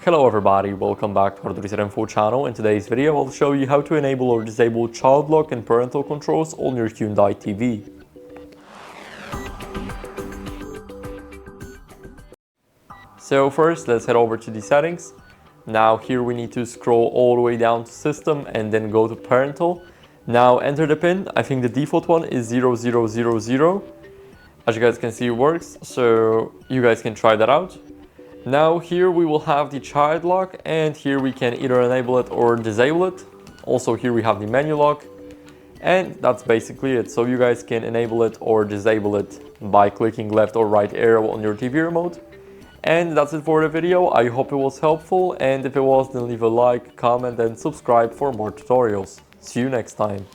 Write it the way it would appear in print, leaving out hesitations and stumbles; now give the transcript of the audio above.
Hello everybody, welcome back to HardReset.Info channel. In today's video, I'll show you how to enable or disable child lock and parental controls on your Hyundai TV. So first, let's head over to the settings. Now here we need to scroll all the way down to system and then go to parental. Now enter the pin. I think the default one is 0000. As you guys can see, it works, so you guys can try that out. Now here we will have the child lock, and here we can either enable it or disable it. Also here we have the menu lock, and that's basically it. So you guys can enable it or disable it by clicking left or right arrow on your TV remote. And that's it for the video. I hope it was helpful, and if it was, then leave a like, comment and subscribe for more tutorials. See you next time.